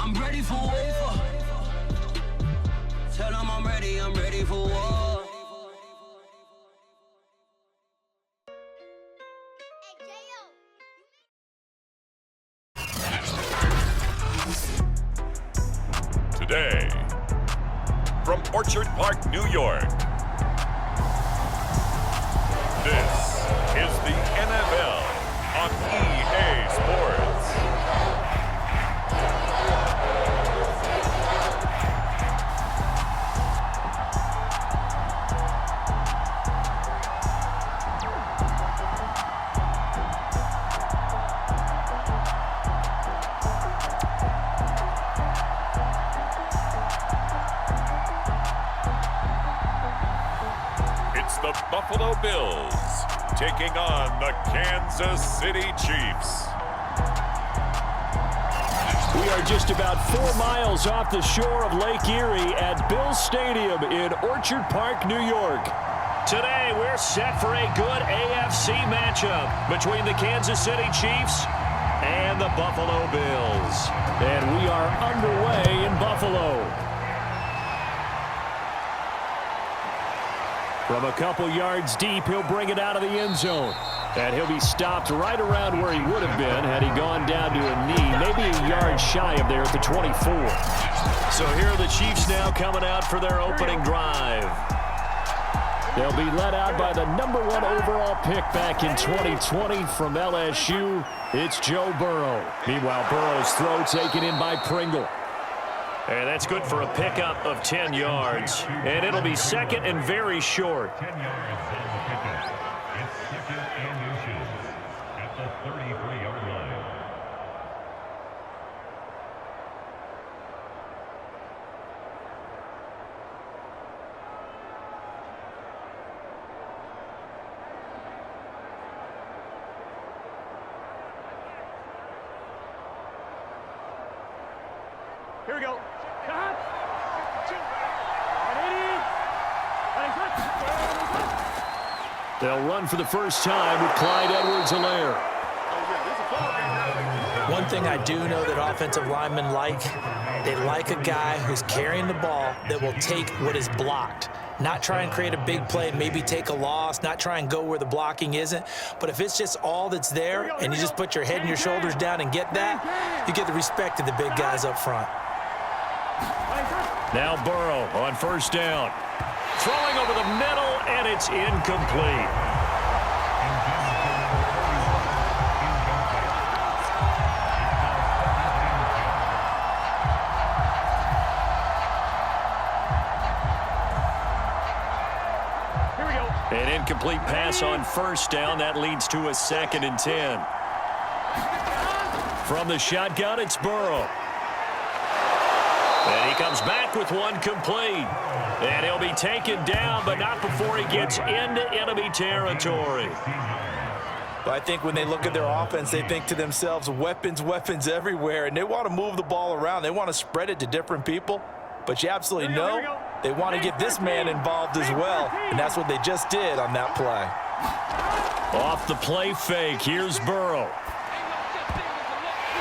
I'm ready for war. Tell them I'm ready for war. Today, from Orchard Park, New York, this is the NFL on EA Sports. The Buffalo Bills taking on the Kansas City Chiefs. We are just about 4 miles off the shore of Lake Erie at Bills Stadium in Orchard Park, New York. Today, we're set for a good AFC matchup between the Kansas City Chiefs and the Buffalo Bills. And we are underway in Buffalo. From a couple yards deep, he'll bring it out of the end zone. And he'll be stopped right around where he would have been had he gone down to a knee, maybe a yard shy of there at the 24. So here are the Chiefs now coming out for their opening drive. They'll be led out by the #1 overall pick back in 2020 from LSU. It's Joe Burrow. Meanwhile, Burrow's throw taken in by Pringle. And that's good for a pickup of 10 yards. And it'll be second and very short. 10 yards on the pickup. It's second and inches at the 33-yard line. Here we go. They'll run for the first time with Clyde Edwards-Helaire. One thing I do know that offensive linemen like, they like a guy who's carrying the ball that will take what is blocked. Not try and create a big play, maybe take a loss, not try and go where the blocking isn't. But if it's just all that's there and you just put your head and your shoulders down and get that, you get the respect of the big guys up front. Now Burrow on first down. Throwing over the middle, and it's incomplete. Here we go. An incomplete pass on first down. That leads to a 2nd and 10. From the shotgun, it's Burrow. And he comes back with one complete. And he'll be taken down, but not before he gets into enemy territory. But I think when they look at their offense, they think to themselves, weapons, weapons everywhere. And they want to move the ball around. They want to spread it to different people. But you absolutely know they want to get this man involved as well. And that's what they just did on that play. Off the play fake, here's Burrow.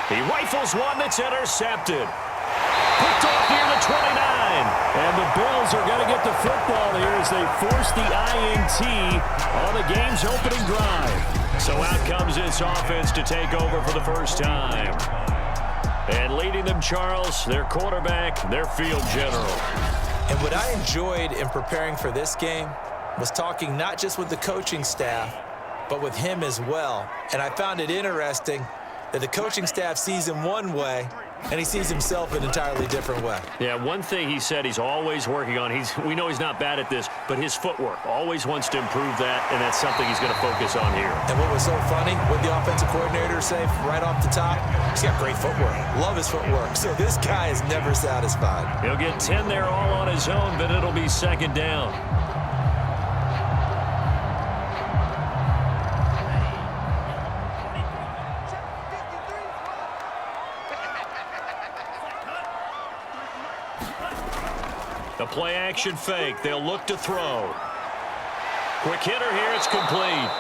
He rifles one that's intercepted. Picked off near the 29. And the Bills are going to get the football here as they force the INT on the game's opening drive. So out comes this offense to take over for the first time. And leading them, Charles, their quarterback, their field general. And what I enjoyed in preparing for this game was talking not just with the coaching staff, but with him as well. And I found it interesting that the coaching staff sees him one way, and he sees himself an entirely different way. Yeah, one thing he said he's always working on, we know he's not bad at this, but his footwork, always wants to improve that, and that's something he's going to focus on here. And what was so funny, what the offensive coordinator said right off the top, he's got great footwork. Love his footwork. So this guy is never satisfied. He'll get 10 there all on his own, but it'll be second down. The play-action fake. They'll look to throw. Quick hitter here. It's complete.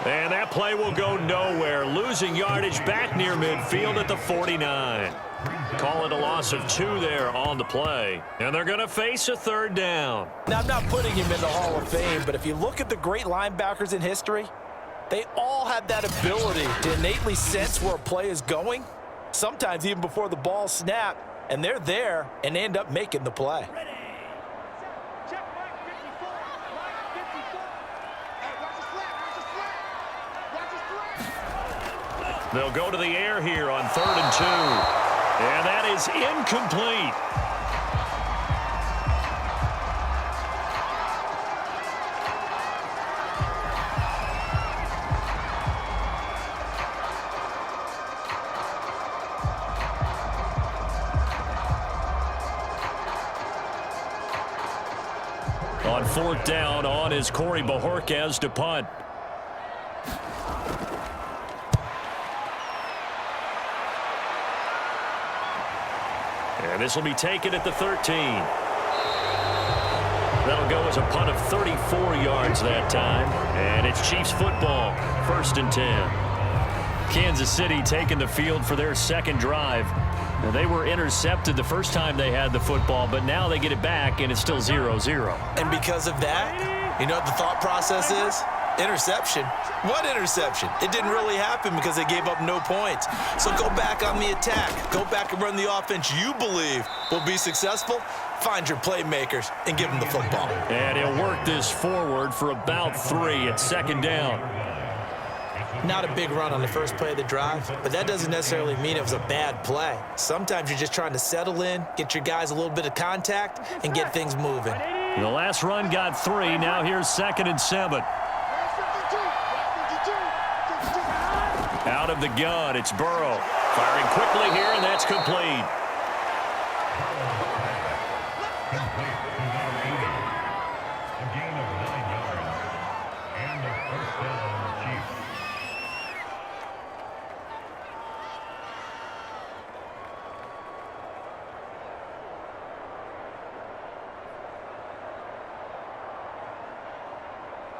And that play will go nowhere, losing yardage back near midfield at the 49. Call it a loss of 2 there on the play. And they're going to face a third down. Now, I'm not putting him in the Hall of Fame, but if you look at the great linebackers in history, they all have that ability to innately sense where a play is going, sometimes even before the ball snapped, and they're there and end up making the play. They'll go to the air here on 3rd and 2. And that is incomplete. On 4th down, on is Corey Bajorquez to punt. And this will be taken at the 13. That'll go as a punt of 34 yards that time. And it's Chiefs football, 1st and 10. Kansas City taking the field for their second drive. Now, they were intercepted the first time they had the football, but now they get it back, and it's still 0-0. And because of that, you know what the thought process is? Interception. What interception? It didn't really happen because they gave up no points. So go back on the attack. Go back and run the offense you believe will be successful. Find your playmakers and give them the football. And he'll work this forward for about 3 at 2nd down. Not a big run on the first play of the drive, but that doesn't necessarily mean it was a bad play. Sometimes you're just trying to settle in, get your guys a little bit of contact, and get things moving. The last run got 3. Now here's 2nd and 7. Out of the gun, it's Burrow. Firing quickly here, and that's complete. Complete to number 80. A gain of 9 yards. And a 1st down,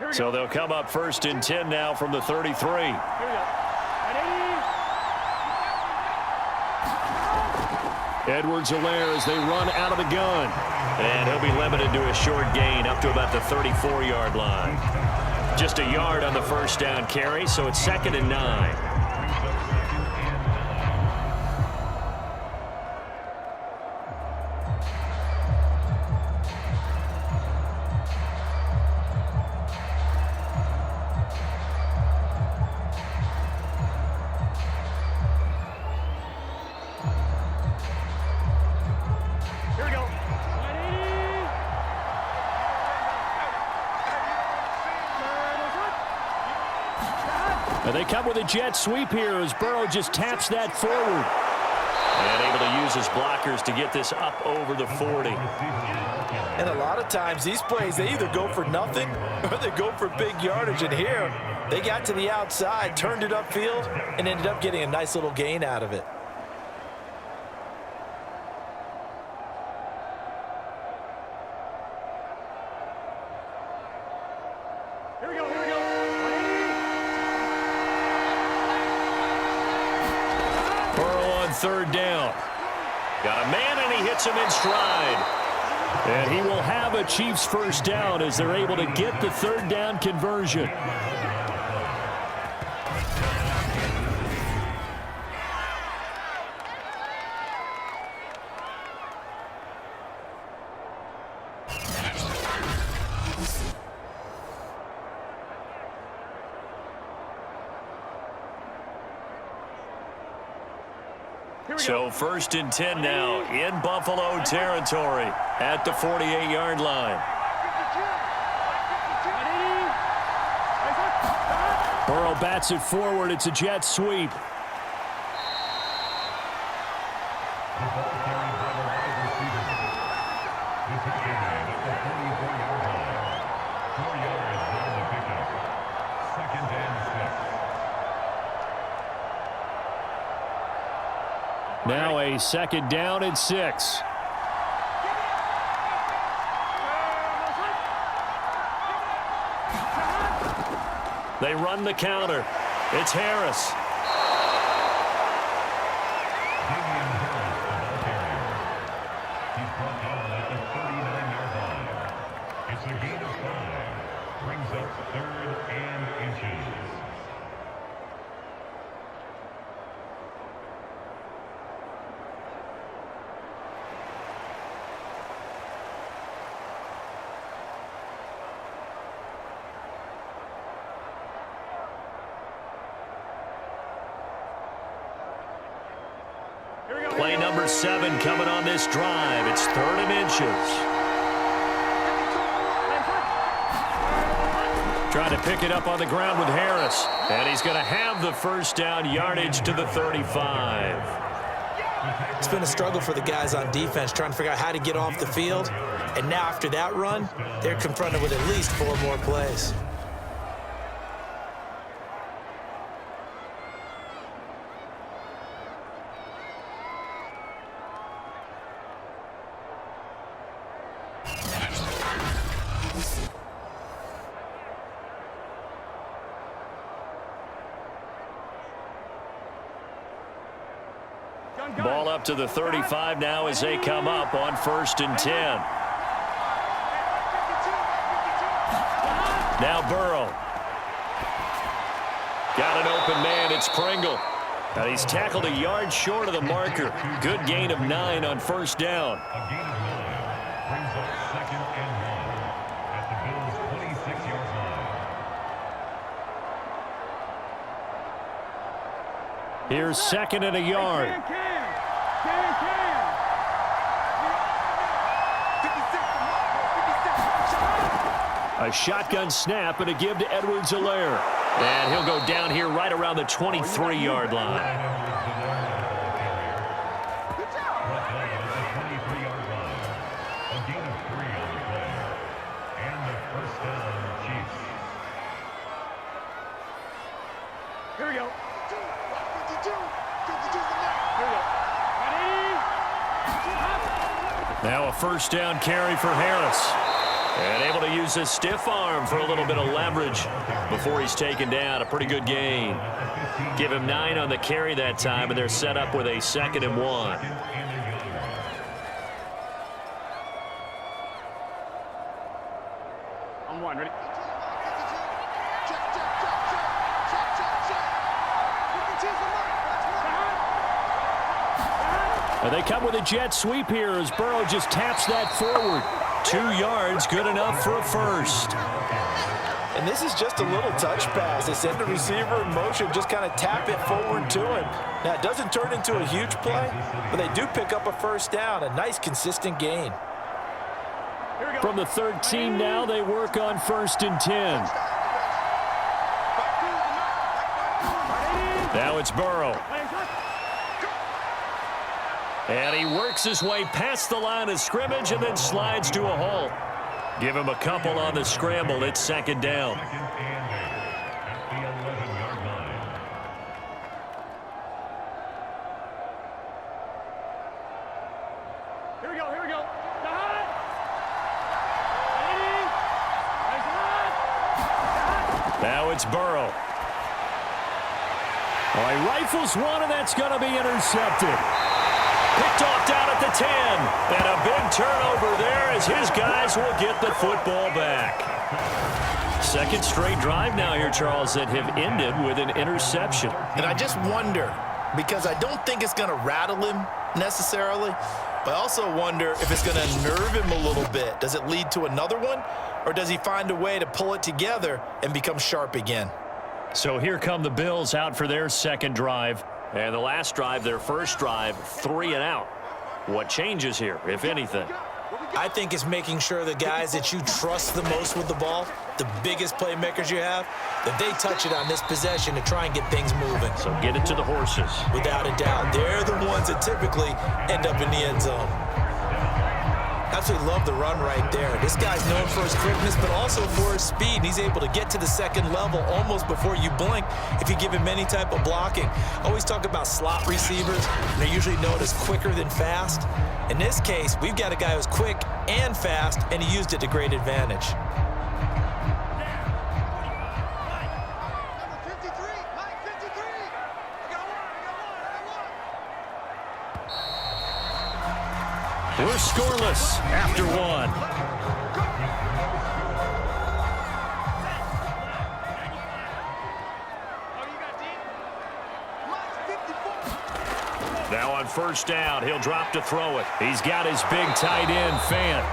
Chiefs. So they'll come up 1st and 10 now from the 33. Edwards-Helaire as they run out of the gun. And he'll be limited to a short gain up to about the 34-yard line. Just a yard on the 1st down carry, so it's 2nd and 9. And they come with a jet sweep here as Burrow just taps that forward. And able to use his blockers to get this up over the 40. And a lot of times these plays, they either go for nothing or they go for big yardage. And here, they got to the outside, turned it upfield, and ended up getting a nice little gain out of it. Burrow on 3rd down. Got a man, and he hits him in stride. And he will have a Chiefs 1st down as they're able to get the 3rd down conversion. So 1st and 10 now in Buffalo territory at the 48-yard line. Burrow bats it forward. It's a jet sweep. The ball carried by the wide receiver. This is carried at the 44-yard line. 4 yards on the pickup. 2nd and 6. Now a 2nd down and 6. They run the counter. It's Harris. He's brought down at the 39-yard line. It's a gain of 5. Brings up 3rd and inches. Play number 7 coming on this drive. It's 3rd and inches. Trying to pick it up on the ground with Harris. And he's going to have the first down, yardage to the 35. It's been a struggle for the guys on defense trying to figure out how to get off the field. And now after that run, they're confronted with at least 4 more plays. Ball up to the 35 now as they come up on 1st and 10. Now Burrow. Got an open man. It's Pringle. And he's tackled a yard short of the marker. Good gain of 9 on 1st down. A gain of 9 brings up 2nd and 1 at the Bills' 26-yard line. Here's 2nd and a yard. A shotgun snap and a give to Edwards-Helaire. And he'll go down here right around the 23-yard line. Here we go. Now a 1st down carry for Harris. And able to use his stiff arm for a little bit of leverage before he's taken down. A pretty good gain. Give him 9 on the carry that time, and they're set up with a 2nd and 1. On 1, ready? And they come with a jet sweep here as Burrow just taps that forward. 2 yards, good enough for a first. And this is just a little touch pass. They send the receiver in motion, just kind of tap it forward to him. Now, it doesn't turn into a huge play, but they do pick up a 1st down, a nice, consistent gain. From the 13 now, they work on 1st and 10. Now it's Burrow. And he works his way past the line of scrimmage and then slides to a halt. Give him a couple on the scramble. It's 2nd down. At the 11-yard line. Here we go, here we go. Now it's Burrow. Well, he rifles one, and that's going to be intercepted. Picked off down at the 10. And a big turnover there as his guys will get the football back. 2nd straight drive now here, Charles, that have ended with an interception. And I just wonder, because I don't think it's going to rattle him necessarily, but I also wonder if it's going to nerve him a little bit. Does it lead to another one, or does he find a way to pull it together and become sharp again? So here come the Bills out for their 2nd drive. And the last drive, their 1st drive, 3 and out. What changes here, if anything? I think it's making sure the guys that you trust the most with the ball, the biggest playmakers you have, that they touch it on this possession to try and get things moving. So get it to the horses. Without a doubt. They're the ones that typically end up in the end zone. Absolutely love the run right there. This guy's known for his quickness, but also for his speed. And he's able to get to the 2nd level almost before you blink if you give him any type of blocking. I always talk about slot receivers. They're usually known as quicker than fast. In this case, we've got a guy who's quick and fast, and he used it to great advantage. We're scoreless after one. Now on first down, he'll drop to throw it. He's got his big tight end, Fant.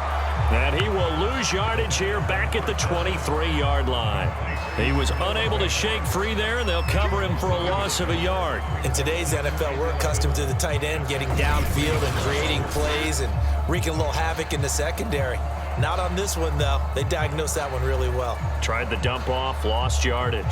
And he will lose yardage here back at the 23-yard line. He was unable to shake free there, and they'll cover him for a loss of a yard. In today's NFL, we're accustomed to the tight end getting downfield and creating plays and wreaking a little havoc in the secondary. Not on this one, though. They diagnosed that one really well. Tried the dump off, lost yardage.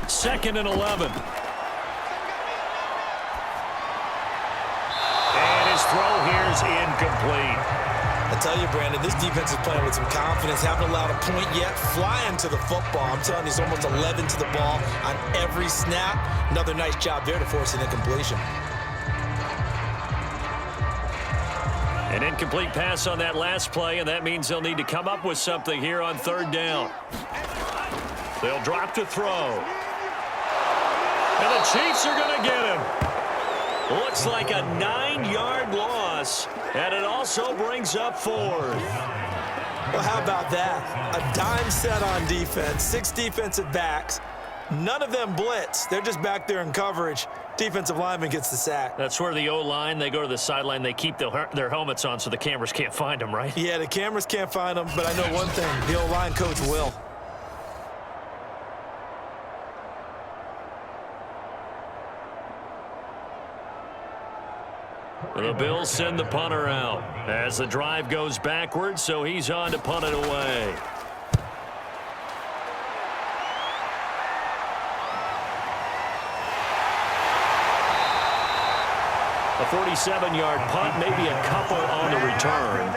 Second and 11. And his throw here is incomplete. I tell you, Brandon, this defense is playing with some confidence. Haven't allowed a point yet. Flying to the football. I'm telling you, he's almost 11 to the ball on every snap. Another nice job there to force an incompletion. An incomplete pass on that last play, and that means they'll need to come up with something here on third down. They'll drop to throw. And the Chiefs are going to get him. Looks like a 9-yard loss, and it also brings up fourth. Well, how about that? A dime set on defense, 6 defensive backs. None of them blitz. They're just back there in coverage. Defensive lineman gets the sack. That's where the O-line, they go to the sideline, they keep their helmets on so the cameras can't find them, right? Yeah, the cameras can't find them, but I know one thing. The O-line coach will. The Bills send the punter out as the drive goes backwards, so he's on to punt it away. A 47-yard punt, maybe a couple on the return.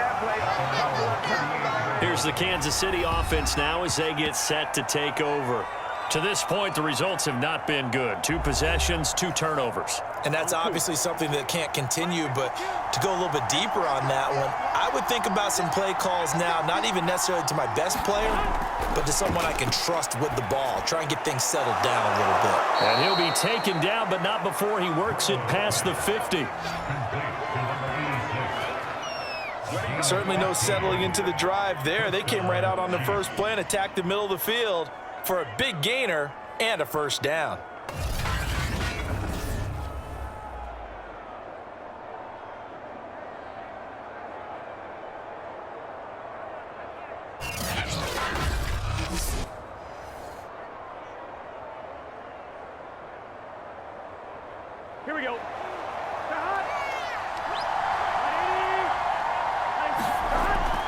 Here's the Kansas City offense now as they get set to take over. To this point, the results have not been good. 2 possessions, 2 turnovers. And that's obviously something that can't continue, but to go a little bit deeper on that one, I would think about some play calls now, not even necessarily to my best player, but to someone I can trust with the ball. Try and get things settled down a little bit. And he'll be taken down, but not before he works it past the 50. Certainly no settling into the drive there. They came right out on the first play and attacked the middle of the field for a big gainer and a first down. Here we go.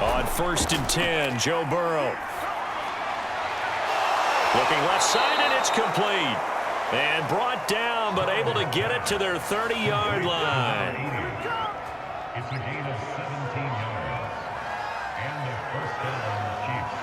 On first and 10, Joe Burrow. Looking left side, and it's complete. And brought down, but able to get it to their 30-yard line. It's a gain of 17 yards. And a first down on the Chiefs.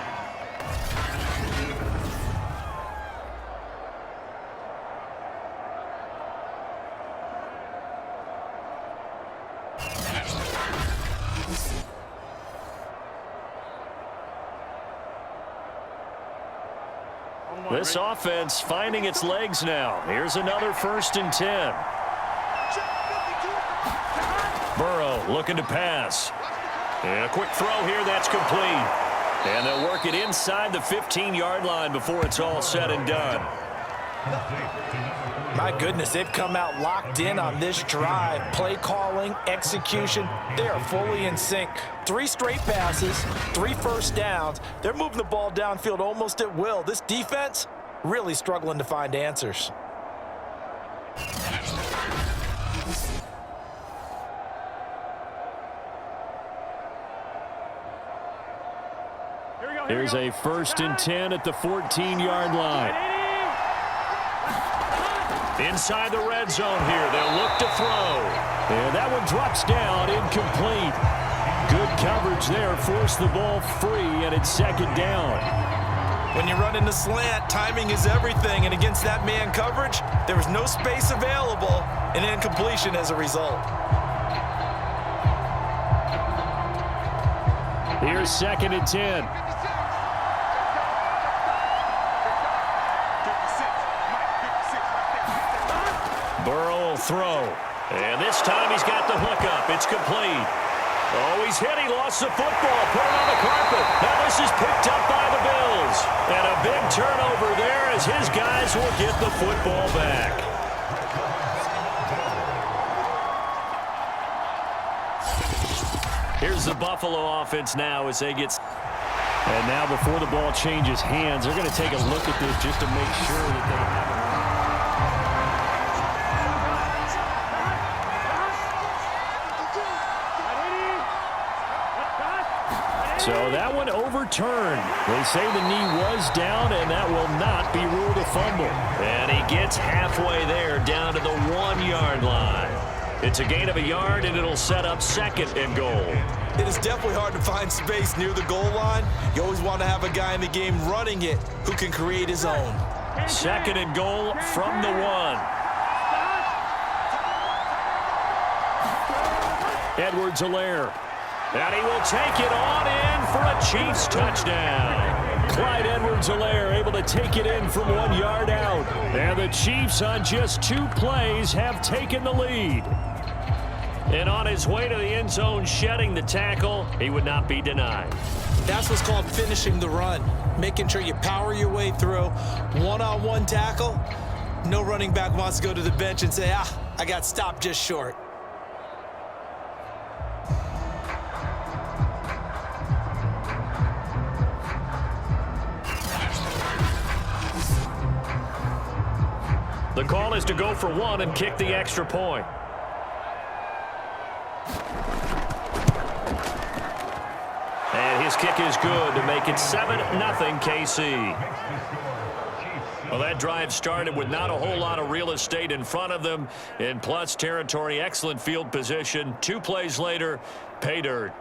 This offense finding its legs now. Here's another first and 10. Burrow looking to pass. And a quick throw here, that's complete. And they'll work it inside the 15-yard line before it's all said and done. My goodness, they've come out locked in on this drive. Play calling, execution, they are fully in sync. 3 straight passes, 3 first downs. They're moving the ball downfield almost at will. This defense really struggling to find answers. Here's a first and 10 at the 14-yard line. Inside the red zone here, they'll look to throw. And that one drops down, incomplete. Good coverage there, forced the ball free, and it's second down. When you run in the slant, timing is everything, and against that man coverage, there was no space available, and incompletion as a result. Here's 2nd and 10. Burrow will throw. And this time he's got the hookup. It's complete. Oh, he's hit. He lost the football. Put it on the carpet. Now this is picked up by the Bills. And a big turnover there as his guys will get the football back. Here's the Buffalo offense now as they get... And now before the ball changes hands, they're going to take a look at this just to make sure that they have it. So that one overturned. They say the knee was down, and that will not be ruled a fumble. And he gets halfway there, down to the 1-yard line. It's a gain of a yard, and it'll set up 2nd and goal. It is definitely hard to find space near the goal line. You always want to have a guy in the game running it who can create his own. 2nd and goal from the 1. Edwards-Helaire. And he will take it on in for a Chiefs touchdown. Clyde Edwards-Helaire able to take it in from 1 yard out. And the Chiefs on just 2 plays have taken the lead. And on his way to the end zone, shedding the tackle, he would not be denied. That's what's called finishing the run. Making sure you power your way through. One-on-one tackle. No running back wants to go to the bench and say, I got stopped just short. The call is to go for 1 and kick the extra point. And his kick is good to make it 7-0 KC. Well, that drive started with not a whole lot of real estate in front of them. In plus territory, excellent field position. 2 plays later, pay dirt.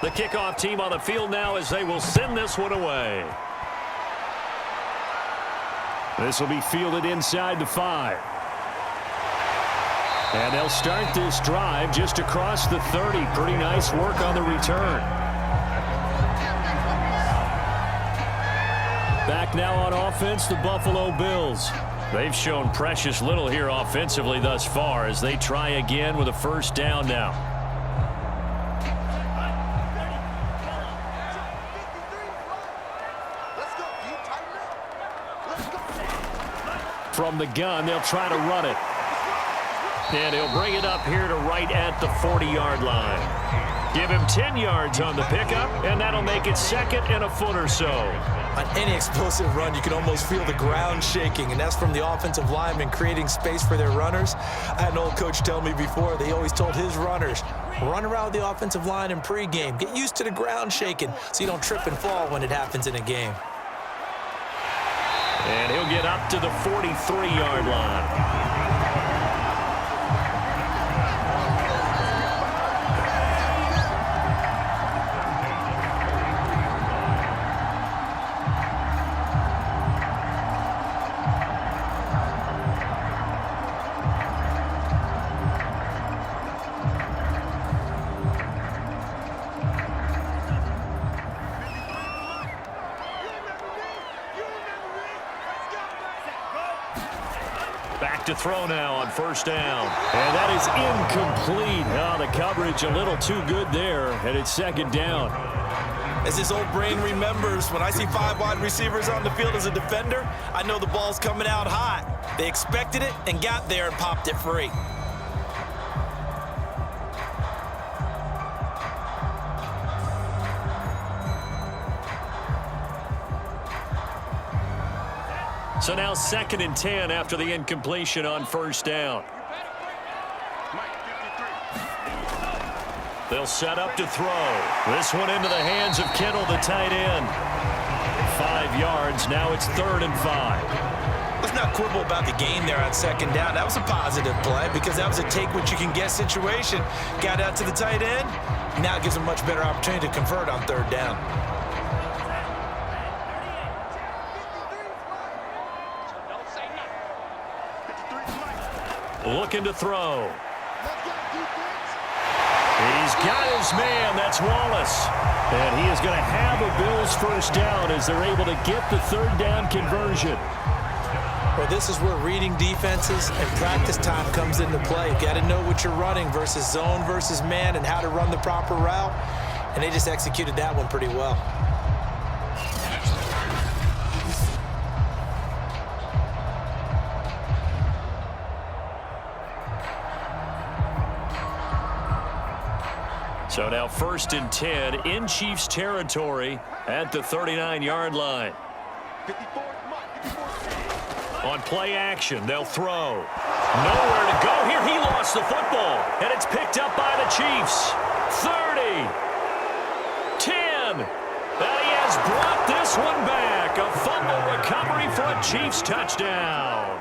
The kickoff team on the field now as they will send this one away. This will be fielded inside the 5. And they'll start this drive just across the 30. Pretty nice work on the return. Back now on offense, the Buffalo Bills. They've shown precious little here offensively thus far as they try again with a first down now. From the gun, they'll try to run it. And he'll bring it up here to right at the 40-yard line. Give him 10 yards on the pickup, and that'll make it 2nd and a foot or so. On any explosive run, you can almost feel the ground shaking, and that's from the offensive linemen creating space for their runners. I had an old coach tell me before, they always told his runners, run around the offensive line in pregame. Get used to the ground shaking so you don't trip and fall when it happens in a game. And he'll get up to the 43-yard line. Back to throw now on first down. And that is incomplete. Oh, the coverage a little too good there, and it's 2nd down. As his old brain remembers, when I see 5 wide receivers on the field as a defender, I know the ball's coming out hot. They expected it and got there and popped it free. So now 2nd and 10 after the incompletion on first down. They'll set up to throw. This one into the hands of Kittle, the tight end. 5 yards. Now it's 3rd and 5. Let's not quibble about the game there on 2nd down. That was a positive play because that was a take-what-you-can-get situation. Got out to the tight end. Now it gives them a much better opportunity to convert on 3rd down. Looking to throw. He's got his man. That's Wallace. And he is going to have a Bills first down as they're able to get the 3rd down conversion. Well, this is where reading defenses and practice time comes into play. You got to know what you're running versus zone versus man and how to run the proper route. And they just executed that one pretty well. So now 1st and 10 in Chiefs territory at the 39-yard line. On play action, they'll throw. Nowhere to go here. He lost the football, and it's picked up by the Chiefs. 30, 10, and he has brought this one back. A fumble recovery for a Chiefs touchdown.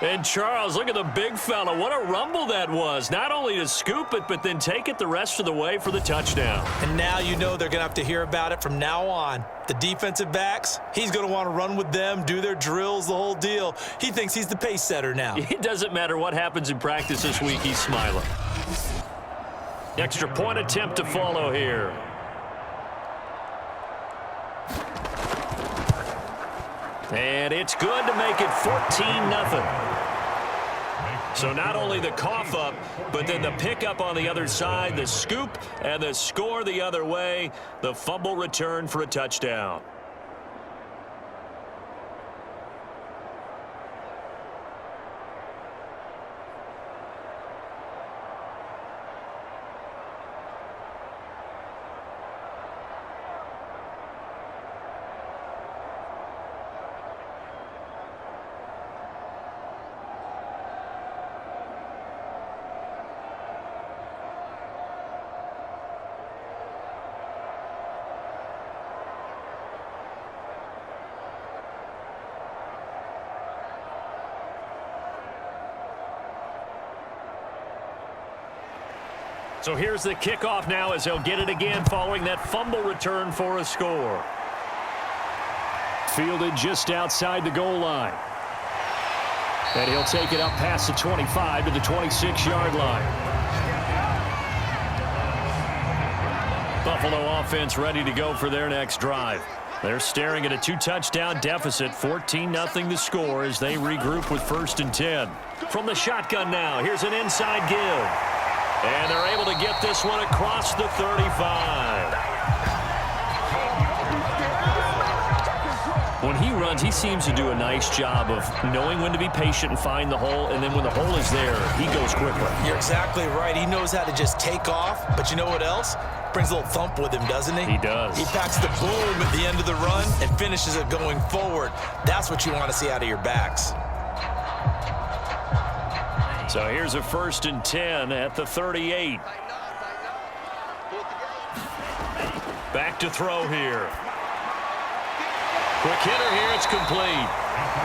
And Charles, look at the big fella. What a rumble that was. Not only to scoop it, but then take it the rest of the way for the touchdown. And now you know they're going to have to hear about it from now on. The defensive backs, he's going to want to run with them, do their drills, the whole deal. He thinks he's the pace setter now. It doesn't matter what happens in practice this week. He's smiling. Extra point attempt to follow here. And it's good to make it 14-0. So not only the cough up, but then the pickup on the other side, the scoop, and the score the other way. The fumble return for a touchdown. So here's the kickoff now as they'll get it again following that fumble return for a score. Fielded just outside the goal line. And he'll take it up past the 25 to the 26-yard line. Buffalo offense ready to go for their next drive. They're staring at a 2-touchdown deficit, 14-0 the score as they regroup with 1st and 10. From the shotgun now, here's an inside give. And they're able to get this one across the 35. When he runs, he seems to do a nice job of knowing when to be patient and find the hole, and then when the hole is there, he goes quickly. You're exactly right. He knows how to just take off, but you know what else? Brings a little thump with him, doesn't he? He does. He packs the boom at the end of the run and finishes it going forward. That's what you want to see out of your backs. So here's a 1st and 10 at the 38. Back to throw here. Quick hitter here, it's complete.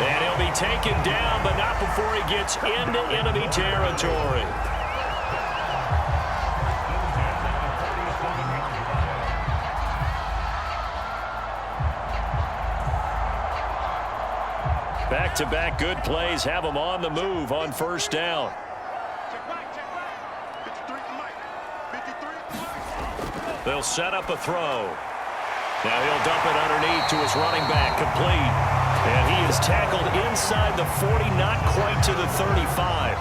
And he'll be taken down, but not before he gets into enemy territory. Back-to-back good plays have them on the move on 1st down. They'll set up a throw. Now he'll dump it underneath to his running back, complete. And he is tackled inside the 40, not quite to the 35.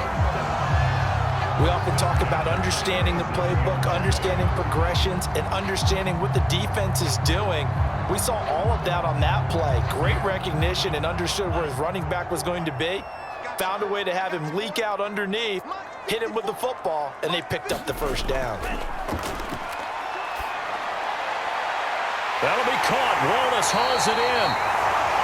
We often talk about understanding the playbook, understanding progressions, and understanding what the defense is doing. We saw all of that on that play. Great recognition and understood where his running back was going to be. Found a way to have him leak out underneath, hit him with the football, and they picked up the 1st down. That'll be caught. Wallace hauls it in.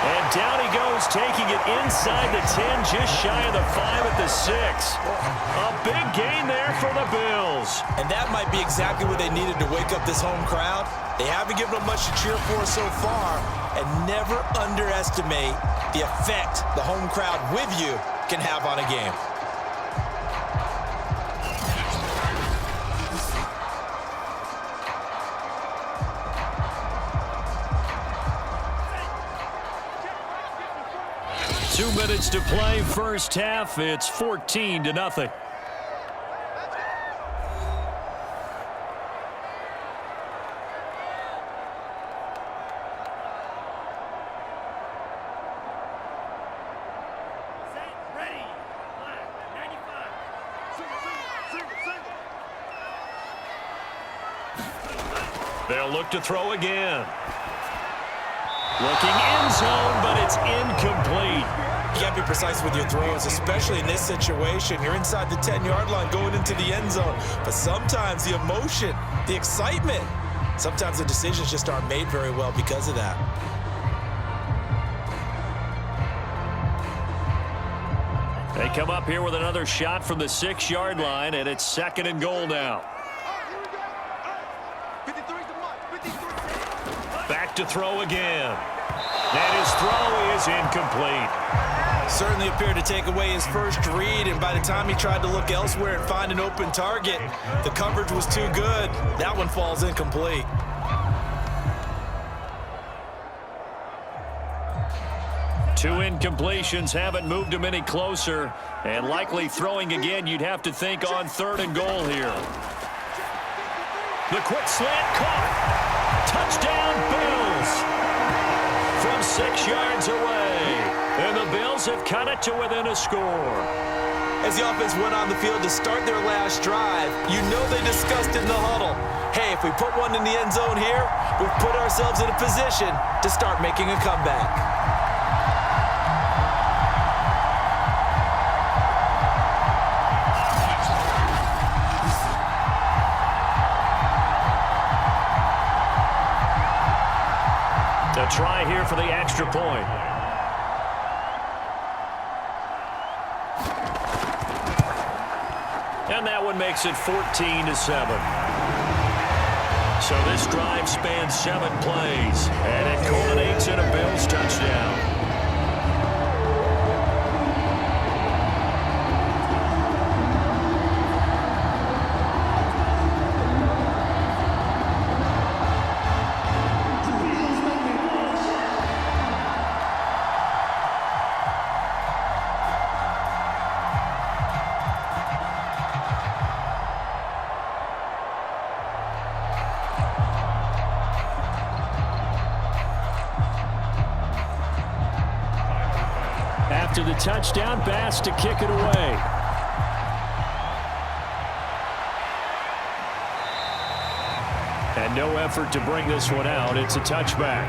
And down he goes, taking it inside the 10, just shy of the 5 at the 6. A big gain there for the Bills. And that might be exactly what they needed to wake up this home crowd. They haven't given them much to cheer for so far, and never underestimate the effect the home crowd with you can have on a game. Two minutes to play, first half. It's 14-0. They'll look to throw again. Looking end zone, but it's incomplete. You got to be precise with your throws, especially in this situation. You're inside the 10-yard line going into the end zone. But sometimes the emotion, the excitement, sometimes the decisions just aren't made very well because of that. They come up here with another shot from the 6-yard line, and it's 2nd and goal now. Back to throw again. And his throw is incomplete. Certainly appeared to take away his first read, and by the time he tried to look elsewhere and find an open target, the coverage was too good. That one falls incomplete. Two incompletions haven't moved him any closer, and likely throwing again, you'd have to think on 3rd and goal here. The quick slant caught. Touchdown, Bills! From 6 yards away, and the Bills have cut it to within a score. As the offense went on the field to start their last drive, you know they discussed in the huddle, hey, if we put one in the end zone here, we've put ourselves in a position to start making a comeback. A try here for the extra point. And that one makes it 14-7. So this drive spans 7 plays, and it culminates in a Bills touchdown. After the touchdown, Bass to kick it away. And no effort to bring this one out. It's a touchback.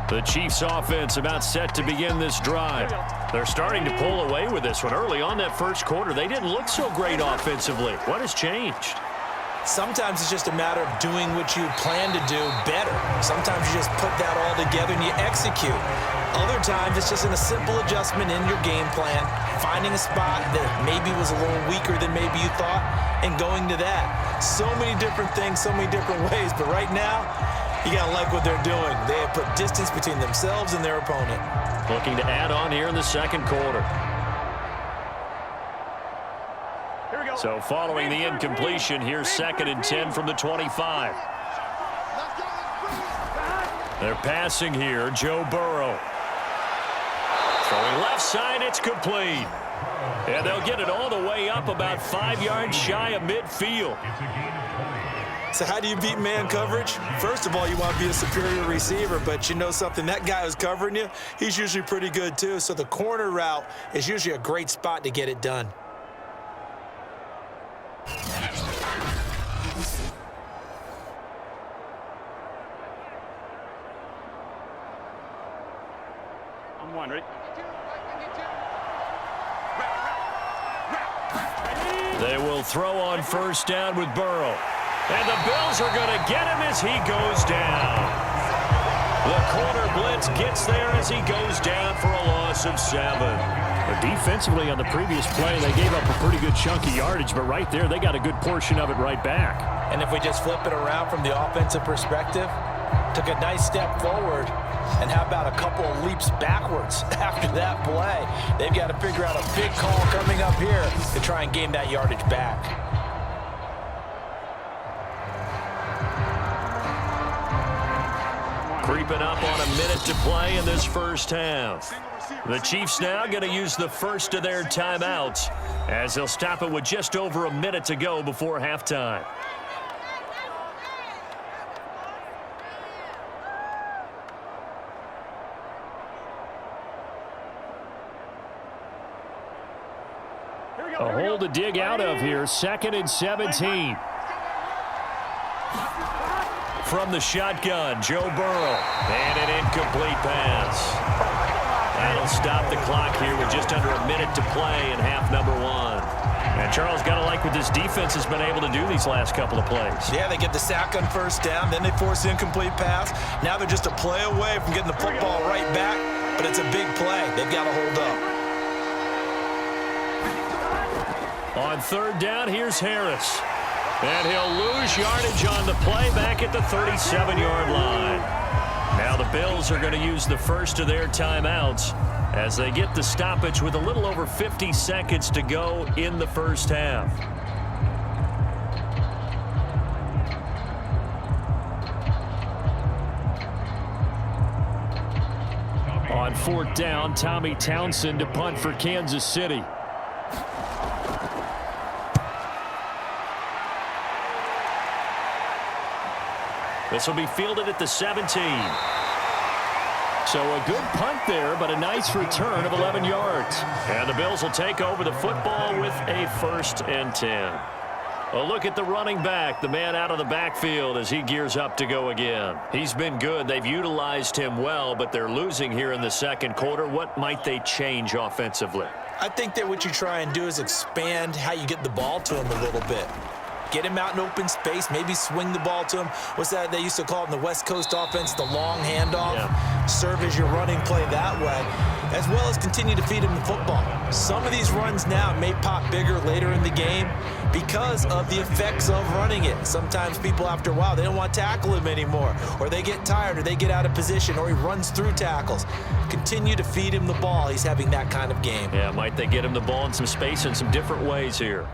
The Chiefs offense about set to begin this drive. They're starting to pull away with this one. Early on that first quarter, they didn't look so great offensively. What has changed? Sometimes it's just a matter of doing what you plan to do better. Sometimes you just put that all together and you execute. Other times it's just a simple adjustment in your game plan, finding a spot that maybe was a little weaker than maybe you thought, and going to that. So many different things, so many different ways, but right now, you got to like what they're doing. They have put distance between themselves and their opponent. Looking to add on here in the second quarter. So following the incompletion, here's 2nd and 10 from the 25. They're passing here, Joe Burrow. Throwing left side, it's complete. And they'll get it all the way up about 5 yards shy of midfield. So how do you beat man coverage? First of all, you want to be a superior receiver, but you know something, that guy who's covering you, he's usually pretty good too. So the corner route is usually a great spot to get it done. He'll throw on first down with Burrow. And the Bills are going to get him as he goes down. The corner blitz gets there as he goes down for a loss of 7. But defensively on the previous play, they gave up a pretty good chunk of yardage, but right there, they got a good portion of it right back. And if we just flip it around from the offensive perspective, took a nice step forward, and how about a couple of leaps backwards after that play? They've got to figure out a big call coming up here to try and gain that yardage back. Creeping up on a minute to play in this first half. The Chiefs now going to use the first of their timeouts as they'll stop it with just over a minute to go before halftime. A hole to dig out of here. 2nd and 17. From the shotgun, Joe Burrow. And an incomplete pass. That'll stop the clock here with just under a minute to play in half number 1. And Charles, got to like what this defense has been able to do these last couple of plays. Yeah, they get the sack on first down, then they force the incomplete pass. Now they're just a play away from getting the football right back, but it's a big play. They've got to hold up. On third down, here's Harris. And he'll lose yardage on the play back at the 37-yard line. Now the Bills are going to use the first of their timeouts as they get the stoppage with a little over 50 seconds to go in the first half. On fourth down, Tommy Townsend to punt for Kansas City. This will be fielded at the 17. So a good punt there, but a nice return of 11 yards. And the Bills will take over the football with a 1st and 10. A look at the running back, the man out of the backfield as he gears up to go again. He's been good. They've utilized him well, but they're losing here in the second quarter. What might they change offensively? I think that what you try and do is expand how you get the ball to him a little bit. Get him out in open space, maybe swing the ball to him. What's that they used to call it in the West Coast offense, the long handoff? Yeah. Serve as your running play that way, as well as continue to feed him the football. Some of these runs now may pop bigger later in the game because of the effects of running it. Sometimes people, after a while, they don't want to tackle him anymore, or they get tired, or they get out of position, or he runs through tackles. Continue to feed him the ball. He's having that kind of game. Yeah, might they get him the ball in some space in some different ways here?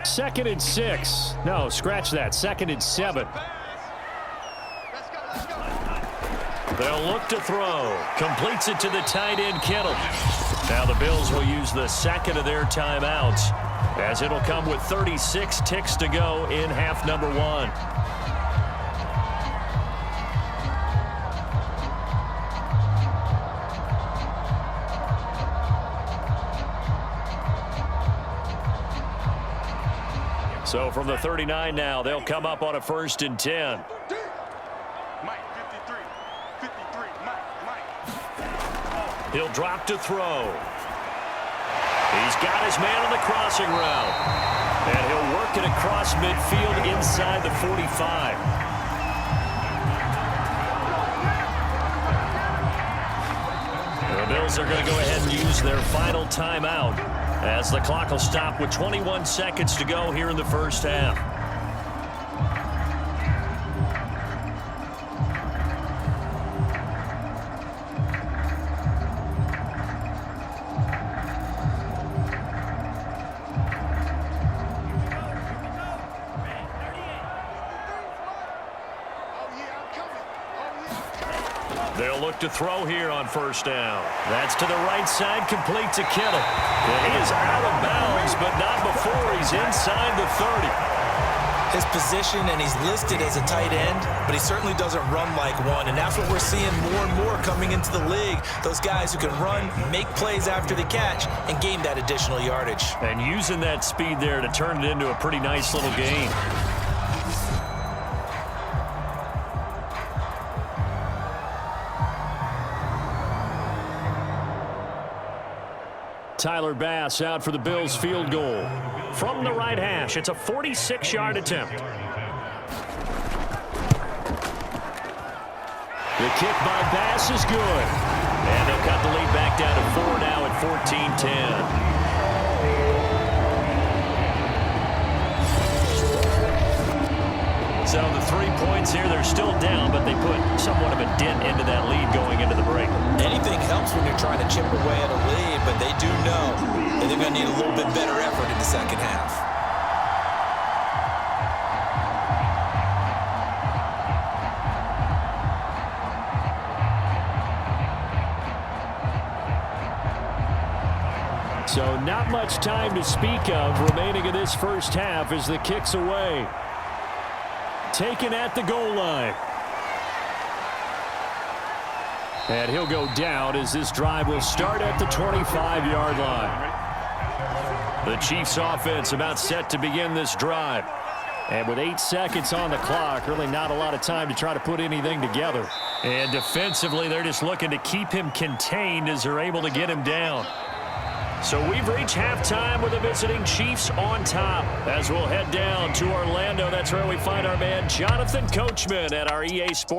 2nd and 6. No, scratch that. 2nd and 7. They'll look to throw. Completes it to the tight end, Kittle. Now the Bills will use the second of their timeouts as it'll come with 36 ticks to go in half number 1. So from the 39 now, they'll come up on a 1st and 10. He'll drop to throw. He's got his man on the crossing route. And he'll work it across midfield inside the 45. The Bills are going to go ahead and use their final timeout as the clock will stop with 21 seconds to go here in the first half. They'll look to throw here on first down. That's to the right side, complete to Kittle. And he is out of bounds, but not before he's inside the 30. His position, and he's listed as a tight end, but he certainly doesn't run like one, and that's what we're seeing more and more coming into the league. Those guys who can run, make plays after the catch, and gain that additional yardage. And using that speed there to turn it into a pretty nice little gain. Tyler Bass out for the Bills field goal. From the right hash, it's a 46-yard attempt. The kick by Bass is good. And they'll cut the lead back down to 4 now at 14-10. So the 3 points here, they're still down, but they put somewhat of a dent into that lead going into the break. Anything helps when you're trying to chip away at a lead, but they do know that they're going to need a little bit better effort in the second half. So not much time to speak of remaining in this first half as the kick's away. Taken at the goal line. And he'll go down as this drive will start at the 25-yard line. The Chiefs offense about set to begin this drive. And with 8 seconds on the clock, really not a lot of time to try to put anything together. And defensively, they're just looking to keep him contained as they're able to get him down. So we've reached halftime with the visiting Chiefs on top. As we'll head down to Orlando, that's where we find our man Jonathan Coachman at our EA Sports.